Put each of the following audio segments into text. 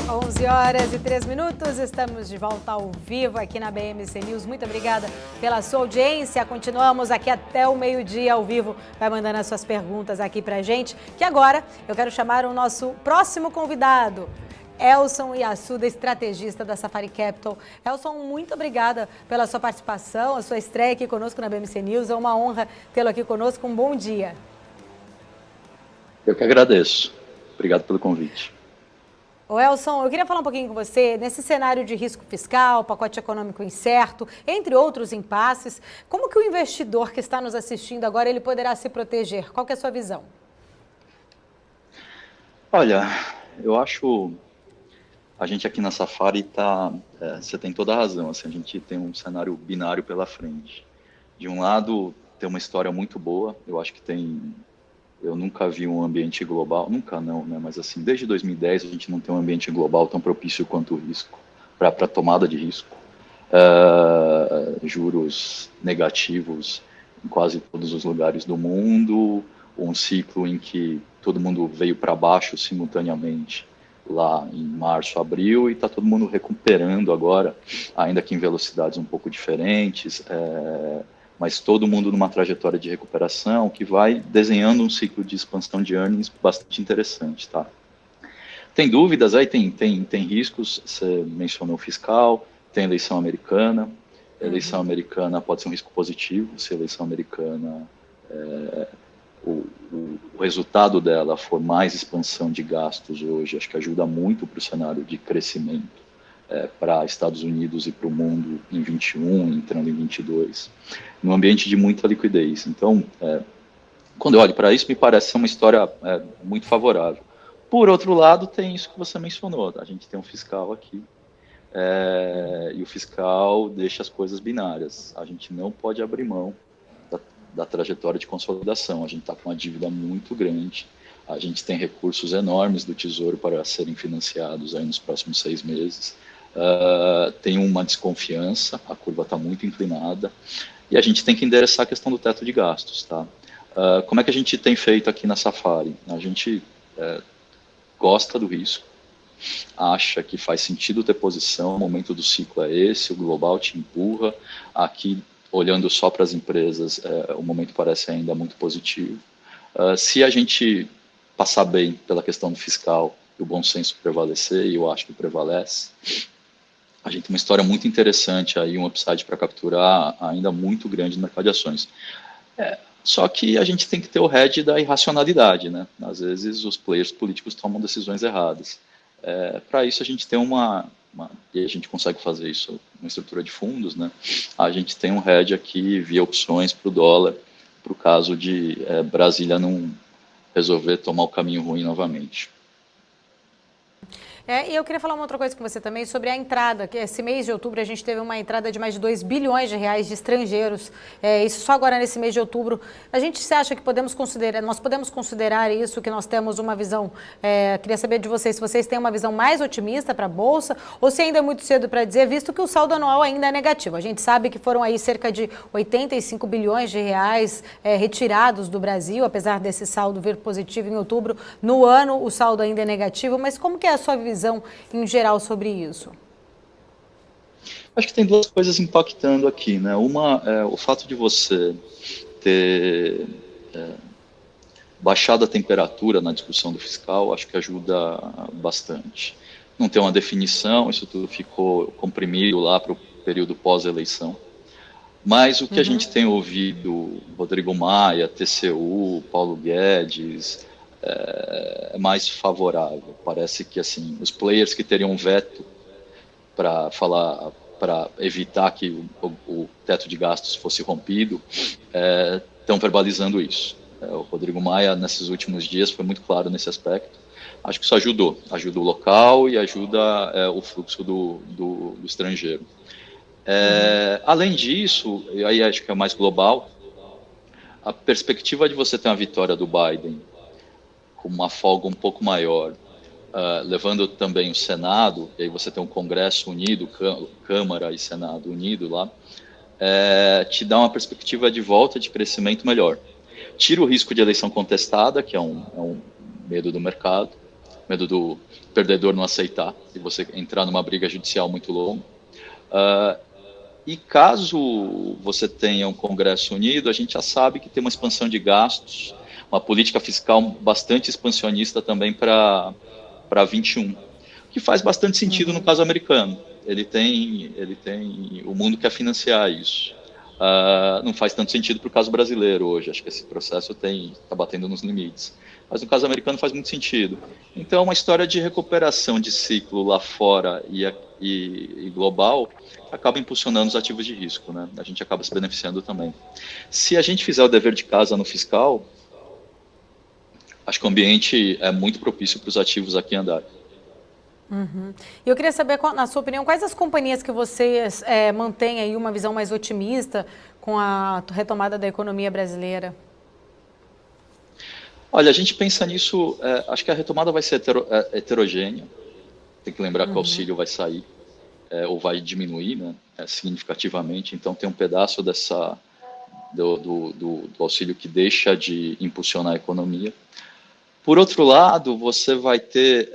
11h03, estamos de volta ao vivo aqui na BMC News. Muito obrigada pela sua audiência. Continuamos aqui até o meio-dia ao vivo. Vai mandando as suas perguntas aqui pra gente. Que agora eu quero chamar o nosso próximo convidado, Elson Yasuda, estrategista da Safari Capital. Elson, muito obrigada pela sua participação, a sua estreia aqui conosco na BMC News. É uma honra tê-lo aqui conosco. Um bom dia. Eu que agradeço. Obrigado pelo convite. Ô Elson, eu queria falar um pouquinho com você, nesse cenário de risco fiscal, pacote econômico incerto, entre outros impasses, como que o investidor que está nos assistindo agora, ele poderá se proteger? Qual que é a sua visão? Olha, eu acho, a gente aqui na Safari você tem toda a razão, assim, a gente tem um cenário binário pela frente. De um lado, tem uma história muito boa, eu nunca vi um ambiente global, nunca não, né? Mas assim, desde 2010 a gente não tem um ambiente global tão propício quanto o risco, para tomada de risco. Juros negativos em quase todos os lugares do mundo, um ciclo em que todo mundo veio para baixo simultaneamente lá em março, abril, e está todo mundo recuperando agora, ainda que em velocidades um pouco diferentes, mas todo mundo numa trajetória de recuperação que vai desenhando um ciclo de expansão de earnings bastante interessante, tá? Tem dúvidas aí, tem riscos, você mencionou fiscal, tem eleição americana. A eleição americana pode ser um risco positivo, se a eleição americana, o resultado dela for mais expansão de gastos hoje, acho que ajuda muito para o cenário de crescimento para Estados Unidos e para o mundo em 21, entrando em 22, num ambiente de muita liquidez. Então, quando eu olho para isso, me parece ser uma história muito favorável. Por outro lado, tem isso que você mencionou, a gente tem um fiscal aqui, e o fiscal deixa as coisas binárias. A gente não pode abrir mão da trajetória de consolidação, a gente está com uma dívida muito grande, a gente tem recursos enormes do Tesouro para serem financiados aí nos próximos 6 meses, tem uma desconfiança, a curva está muito inclinada, e a gente tem que endereçar a questão do teto de gastos, tá? Como é que a gente tem feito aqui na Safari? A gente gosta do risco, acha que faz sentido ter posição, o momento do ciclo é esse, o global te empurra, aqui, olhando só para as empresas, o momento parece ainda muito positivo. Se a gente passar bem pela questão do fiscal e o bom senso prevalecer, e eu acho que prevalece, a gente tem uma história muito interessante aí, um upside para capturar ainda muito grande no mercado de ações. Só que a gente tem que ter o hedge da irracionalidade, né? Às vezes os players políticos tomam decisões erradas. Para isso a gente tem e a gente consegue fazer isso uma estrutura de fundos, né? A gente tem um hedge aqui via opções para o dólar, para o caso de Brasília não resolver tomar o caminho ruim novamente. E eu queria falar uma outra coisa com você também sobre a entrada, que esse mês de outubro a gente teve uma entrada de mais de 2 bilhões de reais de estrangeiros, isso só agora nesse mês de outubro. A gente se acha que nós podemos considerar isso, que nós temos uma visão, queria saber de vocês, se vocês têm uma visão mais otimista para a Bolsa, ou se ainda é muito cedo para dizer, visto que o saldo anual ainda é negativo. A gente sabe que foram aí cerca de 85 bilhões de reais retirados do Brasil, apesar desse saldo vir positivo em outubro. No ano o saldo ainda é negativo, mas como que é a sua visão em geral sobre isso? Acho que tem duas coisas impactando aqui, né? Uma é o fato de você ter baixado a temperatura na discussão do fiscal, acho que ajuda bastante. Não tem uma definição, isso tudo ficou comprimido lá para o período pós-eleição. Mas o que a gente tem ouvido, Rodrigo Maia, TCU, Paulo Guedes, é mais favorável. Parece que assim, os players que teriam veto para evitar que o teto de gastos fosse rompido, estão verbalizando isso. O Rodrigo Maia, nesses últimos dias, foi muito claro nesse aspecto. Acho que isso ajuda o local e ajuda o fluxo do estrangeiro. Além disso, e aí acho que é mais global, a perspectiva de você ter uma vitória do Biden com uma folga um pouco maior, levando também o Senado, e aí você tem um Congresso unido, Câmara e Senado unido lá, te dá uma perspectiva de volta de crescimento melhor. Tira o risco de eleição contestada, que é um medo do mercado, medo do perdedor não aceitar e você entrar numa briga judicial muito longa. E caso você tenha um Congresso unido, a gente já sabe que tem uma expansão de gastos, uma política fiscal bastante expansionista também para 21, o que faz bastante sentido no caso americano. Ele tem o mundo quer financiar isso. Não faz tanto sentido para o caso brasileiro hoje, acho que esse processo está batendo nos limites. Mas no caso americano faz muito sentido. Então, é uma história de recuperação de ciclo lá fora e global acaba impulsionando os ativos de risco, né? A gente acaba se beneficiando também. Se a gente fizer o dever de casa no fiscal, acho que o ambiente é muito propício para os ativos aqui andarem. Eu queria saber, na sua opinião, quais as companhias que vocês mantêm aí uma visão mais otimista com a retomada da economia brasileira? Olha, a gente pensa nisso, acho que a retomada vai ser heterogênea, tem que lembrar que o auxílio vai sair, ou vai diminuir, né, significativamente, então tem um pedaço do auxílio que deixa de impulsionar a economia. Por outro lado, você vai ter,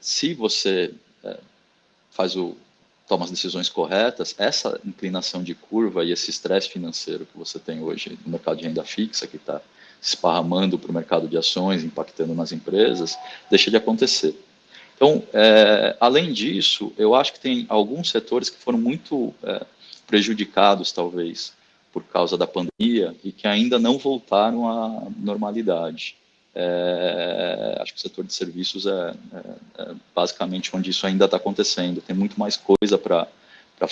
se você toma as decisões corretas, essa inclinação de curva e esse estresse financeiro que você tem hoje no mercado de renda fixa, que está esparramando para o mercado de ações, impactando nas empresas, deixa de acontecer. Então, além disso, eu acho que tem alguns setores que foram muito prejudicados, talvez, por causa da pandemia e que ainda não voltaram à normalidade. Acho que o setor de serviços é basicamente onde isso ainda está acontecendo. Tem muito mais coisa para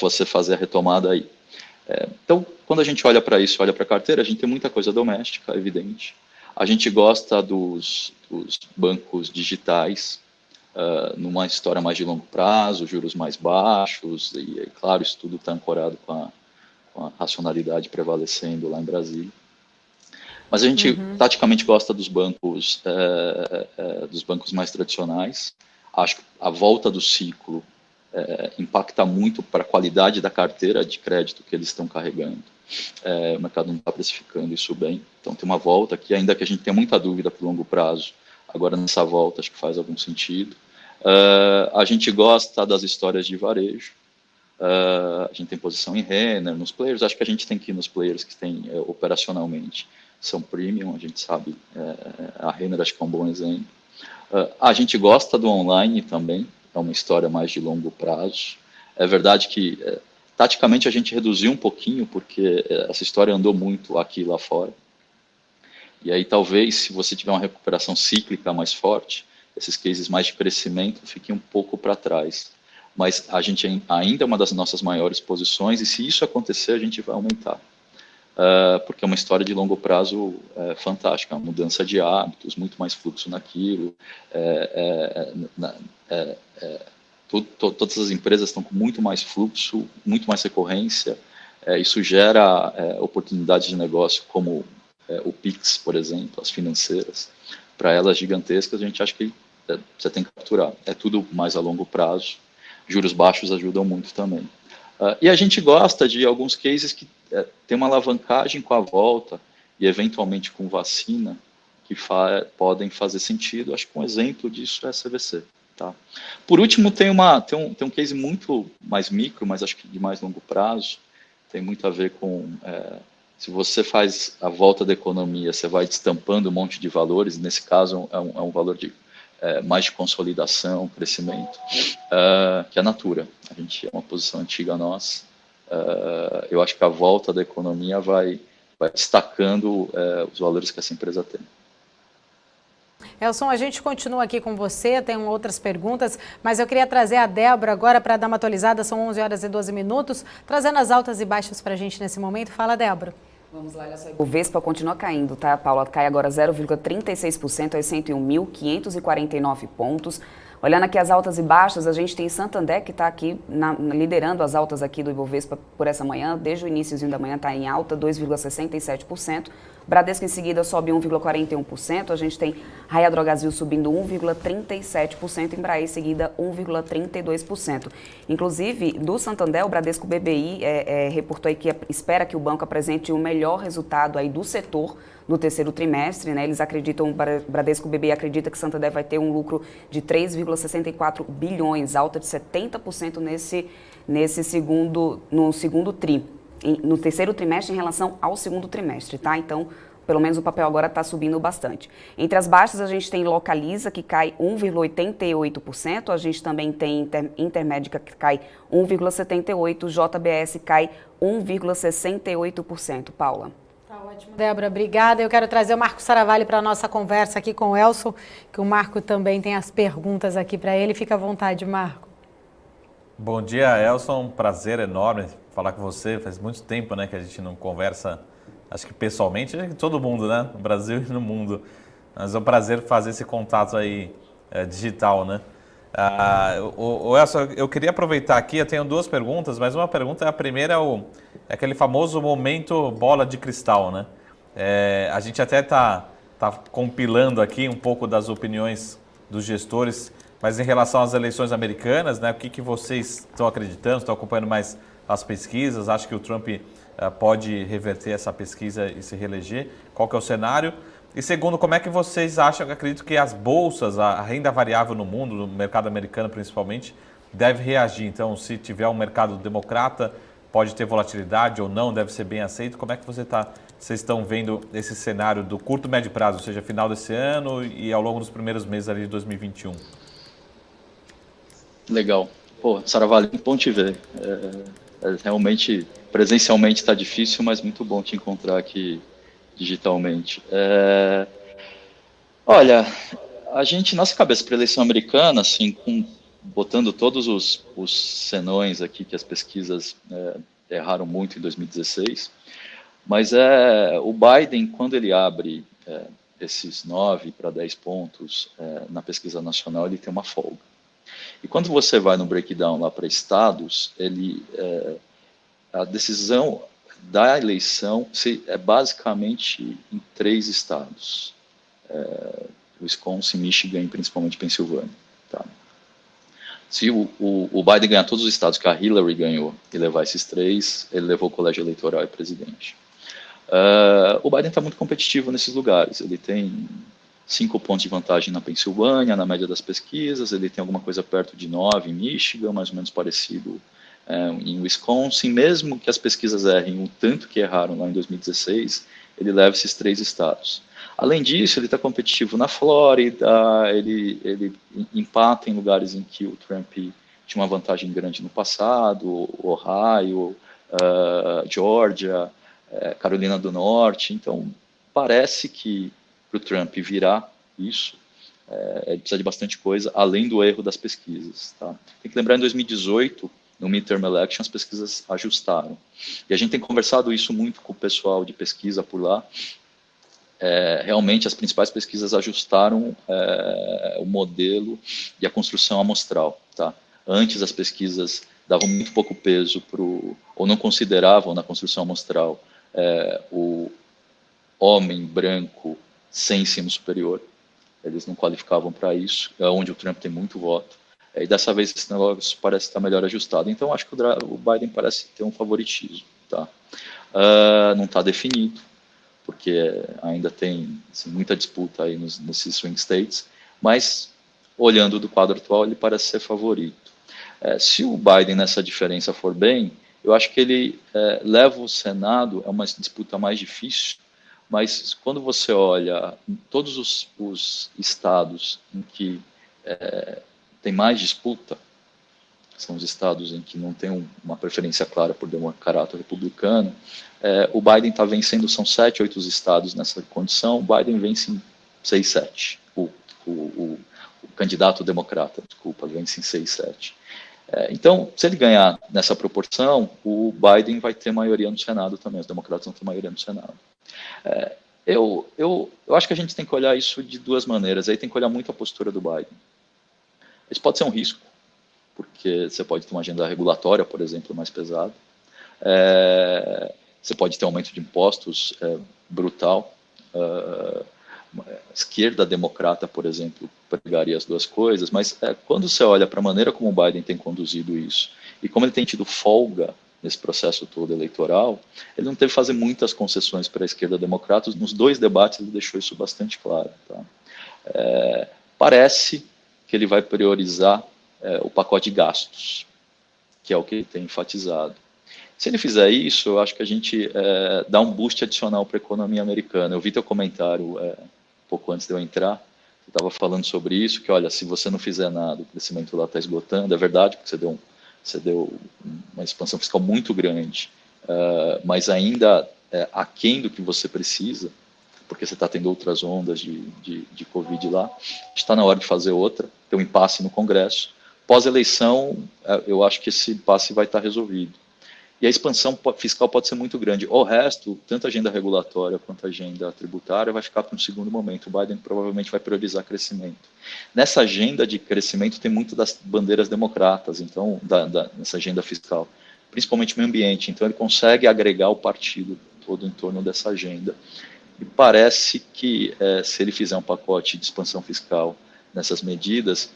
você fazer a retomada aí. Então, quando a gente olha para isso, olha para a carteira, a gente tem muita coisa doméstica, evidente. A gente gosta dos bancos digitais, numa história mais de longo prazo, juros mais baixos, e claro, isso tudo está ancorado com a racionalidade prevalecendo lá em Brasília. Mas a gente taticamente gosta dos bancos mais tradicionais. Acho que a volta do ciclo impacta muito para a qualidade da carteira de crédito que eles estão carregando. O mercado não está precificando isso bem. Então tem uma volta que, ainda que a gente tenha muita dúvida para o longo prazo, agora nessa volta acho que faz algum sentido. A gente gosta das histórias de varejo. A gente tem posição em Renner, nos players. Acho que a gente tem que ir nos players que tem operacionalmente são premium, a gente sabe, a Renner acho que é um bom exemplo. A gente gosta do online também, é uma história mais de longo prazo. É verdade que, taticamente, a gente reduziu um pouquinho, porque essa história andou muito aqui e lá fora. E aí, talvez, se você tiver uma recuperação cíclica mais forte, esses cases mais de crescimento fiquem um pouco para trás. Mas a gente ainda é uma das nossas maiores posições, e se isso acontecer, a gente vai aumentar. Porque é uma história de longo prazo fantástica, uma mudança de hábitos, muito mais fluxo naquilo, todas as empresas estão com muito mais fluxo, muito mais recorrência, isso gera oportunidades de negócio como o Pix, por exemplo, as financeiras, para elas gigantescas, a gente acha que você tem que capturar, é tudo mais a longo prazo, juros baixos ajudam muito também. E a gente gosta de alguns cases que tem uma alavancagem com a volta e eventualmente com vacina que podem fazer sentido. Acho que um exemplo disso é a CVC. Tá? Por último, tem um case muito mais micro, mas acho que de mais longo prazo. Tem muito a ver com se você faz a volta da economia, você vai destampando um monte de valores. Nesse caso, é um valor de mais de consolidação, crescimento, que é a Natura. A gente é uma posição antiga nossa. Eu acho que a volta da economia vai destacando os valores que essa empresa tem. Elson, a gente continua aqui com você, tem outras perguntas, mas eu queria trazer a Débora agora para dar uma atualizada, são 11 horas e 12 minutos, trazendo as altas e baixas para a gente nesse momento. Fala, Débora. Vamos lá, olha só. O Vespa continua caindo, tá, Paula? Cai agora 0,36% aos 101.549 pontos. Olhando aqui as altas e baixas, a gente tem Santander, que está aqui liderando as altas aqui do Ibovespa por essa manhã, desde o iníciozinho da manhã está em alta, 2,67%. Bradesco em seguida sobe 1,41%, a gente tem Raia Drogasil subindo 1,37%, Embraer em seguida 1,32%. Inclusive, do Santander, o Bradesco BBI reportou aí que espera que o banco apresente o melhor resultado aí do setor no terceiro trimestre, né? Eles acreditam, o Bradesco BBI acredita que Santander vai ter um lucro de 3,64 bilhões, alta de 70% no segundo tri. No terceiro trimestre em relação ao segundo trimestre, tá? Então, pelo menos o papel agora está subindo bastante. Entre as baixas, a gente tem Localiza, que cai 1,88%, a gente também tem Intermédica, que cai 1,78%, JBS cai 1,68%. Paula. Tá ótimo, Débora, obrigada. Eu quero trazer o Marco Saravalli para a nossa conversa aqui com o Elson, que o Marco também tem as perguntas aqui para ele. Fica à vontade, Marco. Bom dia, Elson. Prazer enorme falar com você. Faz muito tempo, né, que a gente não conversa, acho que pessoalmente, todo mundo, né, no Brasil e no mundo. Mas é um prazer fazer esse contato aí digital, né. Elson, eu queria aproveitar aqui, eu tenho duas perguntas, mas uma pergunta, a primeira é aquele famoso momento bola de cristal, né. A gente até tá compilando aqui um pouco das opiniões dos gestores, mas em relação às eleições americanas, né, o que vocês estão acreditando, estão acompanhando mais as pesquisas, acho que o Trump pode reverter essa pesquisa e se reeleger, qual que é o cenário? E segundo, como é que vocês acham, acredito que as bolsas, a renda variável no mundo, no mercado americano principalmente, deve reagir? Então, se tiver um mercado democrata, pode ter volatilidade ou não, deve ser bem aceito. Como é que vocês estão vendo esse cenário do curto e médio prazo, ou seja, final desse ano e ao longo dos primeiros meses ali de 2021? Legal. Pô, Saravalli, bom te ver. Realmente, presencialmente está difícil, mas muito bom te encontrar aqui digitalmente. Olha, a gente, nossa cabeça para a eleição americana, assim, botando todos os senões aqui, que as pesquisas erraram muito em 2016, mas o Biden, quando ele abre esses 9 para 10 pontos na pesquisa nacional, ele tem uma folga. E quando você vai no breakdown lá para estados, a decisão da eleição é basicamente em 3 estados. Wisconsin, Michigan e principalmente Pensilvânia. Tá? Se o Biden ganhar todos os estados que a Hillary ganhou e levar esses 3, ele levou o colégio eleitoral e presidente. O Biden está muito competitivo nesses lugares. Ele tem 5 pontos de vantagem na Pensilvânia, na média das pesquisas, ele tem alguma coisa perto de 9 em Michigan, mais ou menos parecido em Wisconsin, mesmo que as pesquisas errem o tanto que erraram lá em 2016, ele leva esses 3 estados. Além disso, ele está competitivo na Flórida, ele empata em lugares em que o Trump tinha uma vantagem grande no passado, Ohio, Georgia, Carolina do Norte, então parece que para o Trump virar isso, ele precisa de bastante coisa, além do erro das pesquisas. Tá? Tem que lembrar, em 2018, no midterm election, as pesquisas ajustaram. E a gente tem conversado isso muito com o pessoal de pesquisa por lá. Realmente, as principais pesquisas ajustaram o modelo e a construção amostral. Tá? Antes, as pesquisas davam muito pouco peso ou não consideravam na construção amostral o homem branco sem ensino superior, eles não qualificavam para isso, onde o Trump tem muito voto, e dessa vez esse negócio parece estar melhor ajustado, então acho que o Biden parece ter um favoritismo, tá? Não está definido, porque ainda tem assim, muita disputa aí nesses swing states, mas olhando do quadro atual ele parece ser favorito. Se o Biden nessa diferença for bem, eu acho que ele leva o Senado, é uma disputa mais difícil, mas quando você olha em todos os estados em que tem mais disputa, são os estados em que não tem uma preferência clara por caráter republicano, o Biden está vencendo, são 7, 8 estados nessa condição, o Biden vence em 6, 7. O candidato democrata, desculpa, vence em 6, 7. Então, se ele ganhar nessa proporção, o Biden vai ter maioria no Senado também, os democratas vão ter maioria no Senado. Eu acho que a gente tem que olhar isso de duas maneiras, aí tem que olhar muito a postura do Biden. Isso pode ser um risco, porque você pode ter uma agenda regulatória, por exemplo, mais pesada. Você pode ter um aumento de impostos brutal. A esquerda democrata, por exemplo, pregaria as duas coisas, mas quando você olha para a maneira como o Biden tem conduzido isso e como ele tem tido folga nesse processo todo eleitoral, ele não teve que fazer muitas concessões para a esquerda democrata. Nos 2 debates ele deixou isso bastante claro. Tá? Parece que ele vai priorizar o pacote de gastos, que é o que ele tem enfatizado. Se ele fizer isso, eu acho que a gente dá um boost adicional para a economia americana. Eu vi teu comentário pouco antes de eu entrar, você estava falando sobre isso, que olha, se você não fizer nada, o crescimento lá está esgotando, é verdade, porque você deu uma expansão fiscal muito grande, mas ainda aquém do que você precisa, porque você está tendo outras ondas de Covid lá, está na hora de fazer outra, ter um impasse no Congresso. Pós-eleição, eu acho que esse impasse vai estar resolvido. E a expansão fiscal pode ser muito grande. O resto, tanto a agenda regulatória quanto a agenda tributária, vai ficar para um segundo momento. O Biden provavelmente vai priorizar crescimento. Nessa agenda de crescimento tem muito das bandeiras democratas, então, nessa agenda fiscal, principalmente meio ambiente. Então, ele consegue agregar o partido todo em torno dessa agenda. E parece que, se ele fizer um pacote de expansão fiscal nessas medidas,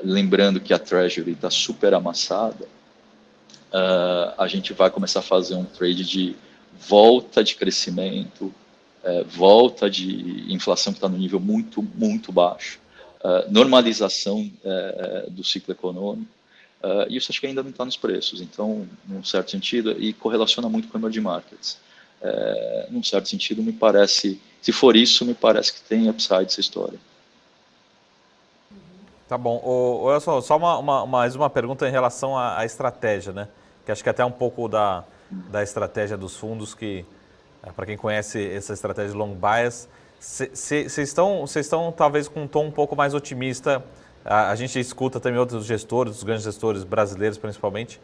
lembrando que a Treasury está super amassada, a gente vai começar a fazer um trade de volta de crescimento, volta de inflação que está no nível muito, muito baixo, normalização do ciclo econômico, e isso acho que ainda não está nos preços, então, num certo sentido, e correlaciona muito com o emerging markets. Num certo sentido, me parece, se for isso, me parece que tem upside essa história. Tá bom. Elson, só mais uma pergunta em relação à estratégia, né? Que acho que até um pouco da estratégia dos fundos, que para quem conhece essa estratégia de long bias, vocês estão talvez com um tom um pouco mais otimista. A gente escuta também outros gestores, os grandes gestores brasileiros principalmente,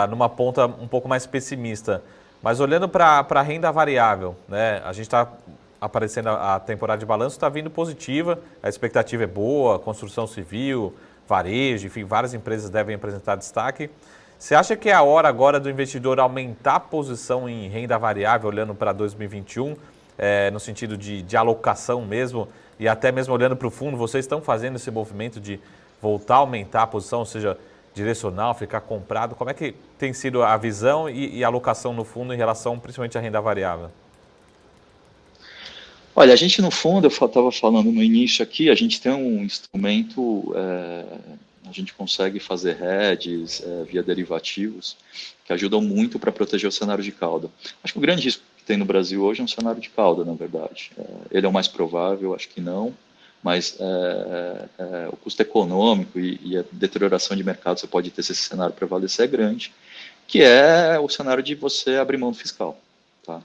numa ponta um pouco mais pessimista. Mas olhando para a renda variável, né? A gente está aparecendo, a temporada de balanço está vindo positiva, a expectativa é boa, construção civil, varejo, enfim, várias empresas devem apresentar destaque. Você acha que é a hora agora do investidor aumentar a posição em renda variável, olhando para 2021, no sentido de alocação mesmo, e até mesmo olhando para o fundo, vocês estão fazendo esse movimento de voltar a aumentar a posição, ou seja, direcional, ficar comprado? Como é que tem sido a visão e a alocação no fundo em relação principalmente à renda variável? Olha, a gente no fundo, eu estava falando no início aqui, a gente tem um instrumento, a gente consegue fazer hedges via derivativos, que ajudam muito para proteger o cenário de cauda. Acho que o grande risco que tem no Brasil hoje é um cenário de cauda, na verdade. Ele é o mais provável, acho que não, mas o custo econômico e a deterioração de mercado você pode ter se esse cenário prevalecer é grande, que é o cenário de você abrir mão do fiscal, tá?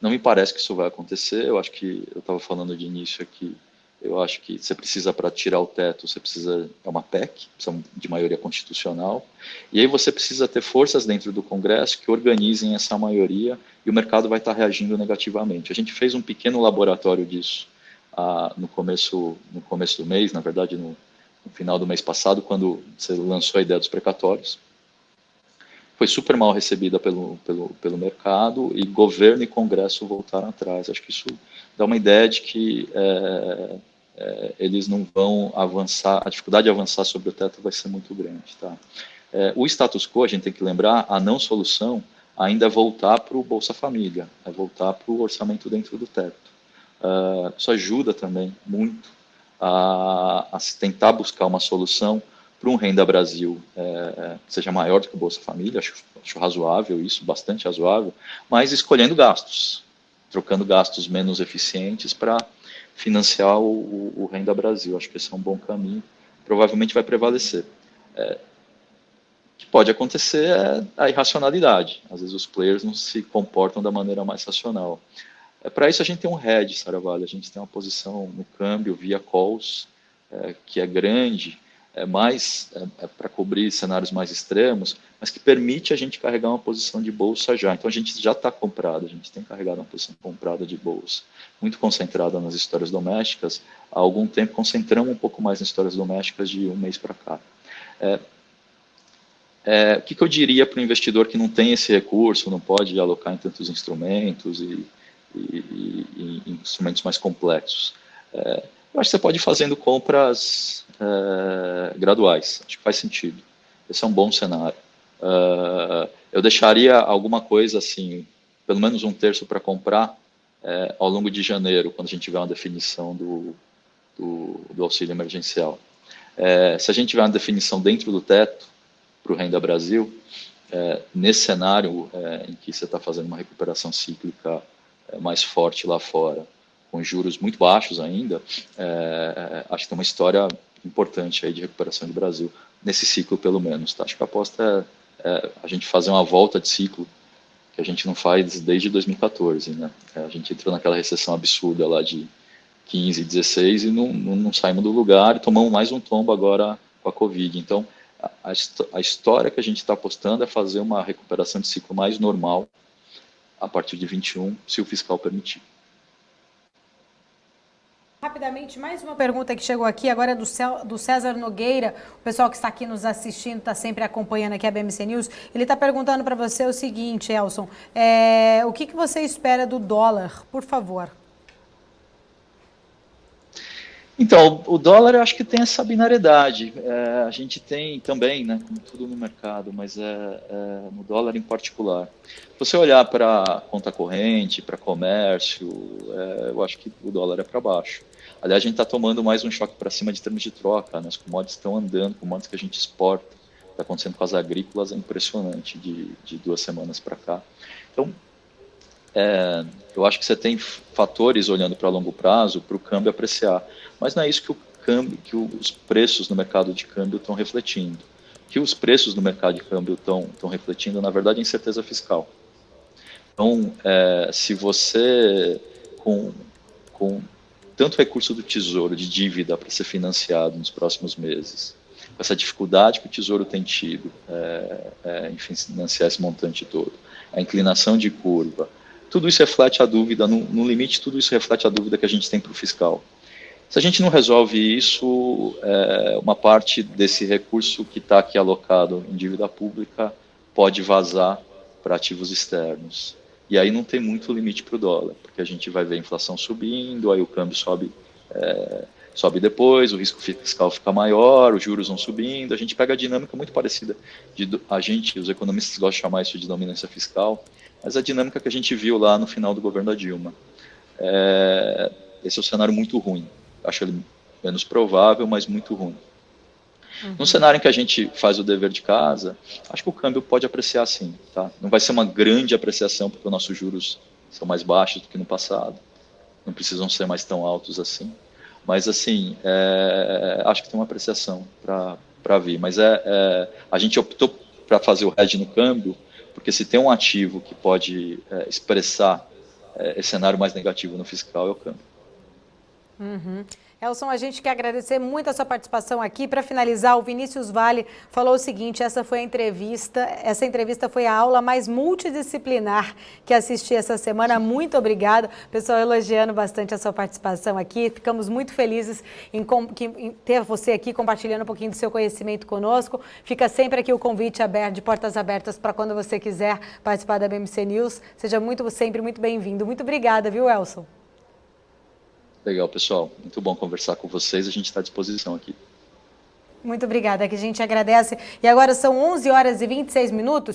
Não me parece que isso vai acontecer. Eu acho que, eu estava falando de início aqui, eu acho que você precisa, para tirar o teto, você precisa, é uma PEC, precisa de maioria constitucional, e aí você precisa ter forças dentro do Congresso que organizem essa maioria, e o mercado vai estar reagindo negativamente. A gente fez um pequeno laboratório disso no começo do mês, na verdade no final do mês passado, quando você lançou a ideia dos precatórios. Foi super mal recebida pelo mercado, e governo e Congresso voltaram atrás. Acho que isso dá uma ideia de que eles não vão avançar, a dificuldade de avançar sobre o teto vai ser muito grande. Tá? O status quo, a gente tem que lembrar, a não solução ainda é voltar para o Bolsa Família, é voltar para o orçamento dentro do teto. Isso ajuda também muito a tentar buscar uma solução para um Renda Brasil que seja maior do que o Bolsa Família, acho razoável isso, bastante razoável, mas escolhendo gastos, trocando gastos menos eficientes para financiar o Renda Brasil. Acho que esse é um bom caminho, provavelmente vai prevalecer. O que pode acontecer é a irracionalidade, às vezes os players não se comportam da maneira mais racional. Para isso a gente tem um hedge, Saravalho, a gente tem uma posição no câmbio via calls, que é grande, para cobrir cenários mais extremos, mas que permite a gente carregar uma posição de bolsa já. Então a gente já está comprado, a gente tem carregado uma posição comprada de bolsa, muito concentrada nas histórias domésticas. Há algum tempo concentramos um pouco mais nas histórias domésticas de um mês para cá. O que eu diria para o investidor que não tem esse recurso, não pode alocar em tantos instrumentos e instrumentos mais complexos? Eu acho que você pode ir fazendo compras graduais, acho que faz sentido. Esse é um bom cenário. Eu deixaria alguma coisa assim, pelo menos 1/3 para comprar ao longo de janeiro, quando a gente tiver uma definição do auxílio emergencial. Se a gente tiver uma definição dentro do teto para o Renda Brasil, nesse cenário em que você está fazendo uma recuperação cíclica mais forte lá fora, com juros muito baixos ainda, acho que tem uma história importante aí de recuperação do Brasil, nesse ciclo pelo menos. Tá? Acho que a aposta é a gente fazer uma volta de ciclo que a gente não faz desde 2014. Né? A gente entrou naquela recessão absurda lá de 15, 16 e não saímos do lugar e tomamos mais um tombo agora com a Covid. Então, a história que a gente está apostando é fazer uma recuperação de ciclo mais normal a partir de 21, se o fiscal permitir. Rapidamente, mais uma pergunta que chegou aqui, agora é do César Nogueira, o pessoal que está aqui nos assistindo, está sempre acompanhando aqui a BMC News, ele está perguntando para você o seguinte, Elson, o que você espera do dólar, por favor? Então, o dólar eu acho que tem essa binariedade, a gente tem também, né, como tudo no mercado, mas no dólar em particular. Se você olhar para conta corrente, para comércio, eu acho que o dólar é para baixo. Aliás, a gente está tomando mais um choque para cima de termos de troca, né? As commodities estão andando, commodities que a gente exporta, está acontecendo com as agrícolas, é impressionante de 2 semanas para cá. Então, eu acho que você tem fatores olhando para longo prazo para o câmbio apreciar, mas não é isso que os preços no mercado de câmbio estão refletindo. O que os preços no mercado de câmbio estão refletindo, na verdade, é incerteza fiscal. Então, se você, com tanto recurso do Tesouro de dívida para ser financiado nos próximos meses, com essa dificuldade que o Tesouro tem tido em financiar esse montante todo, a inclinação de curva, tudo isso reflete a dúvida, no limite, tudo isso reflete a dúvida que a gente tem para o fiscal. Se a gente não resolve isso, uma parte desse recurso que está aqui alocado em dívida pública pode vazar para ativos externos. E aí não tem muito limite para o dólar, porque a gente vai ver a inflação subindo, aí o câmbio sobe depois, o risco fiscal fica maior, os juros vão subindo, a gente pega a dinâmica muito parecida, os economistas gostam de chamar isso de dominância fiscal, mas a dinâmica que a gente viu lá no final do governo da Dilma. Esse é um cenário muito ruim, acho ele menos provável, mas muito ruim. Num cenário em que a gente faz o dever de casa, acho que o câmbio pode apreciar sim. Tá? Não vai ser uma grande apreciação, porque os nossos juros são mais baixos do que no passado. Não precisam ser mais tão altos assim. Mas, assim, acho que tem uma apreciação para vir. Mas a gente optou para fazer o hedge no câmbio, porque se tem um ativo que pode expressar esse cenário mais negativo no fiscal, é o câmbio. Elson, a gente quer agradecer muito a sua participação aqui. Para finalizar, o Vinícius Vale falou o seguinte, essa entrevista foi a aula mais multidisciplinar que assisti essa semana. Muito obrigada. Pessoal elogiando bastante a sua participação aqui. Ficamos muito felizes em ter você aqui compartilhando um pouquinho do seu conhecimento conosco. Fica sempre aqui o convite aberto, de portas abertas, para quando você quiser participar da BMC News. Seja sempre muito bem-vindo. Muito obrigada, viu, Elson? Legal, pessoal. Muito bom conversar com vocês. A gente está à disposição aqui. Muito obrigada, que a gente agradece. E agora são 11h26.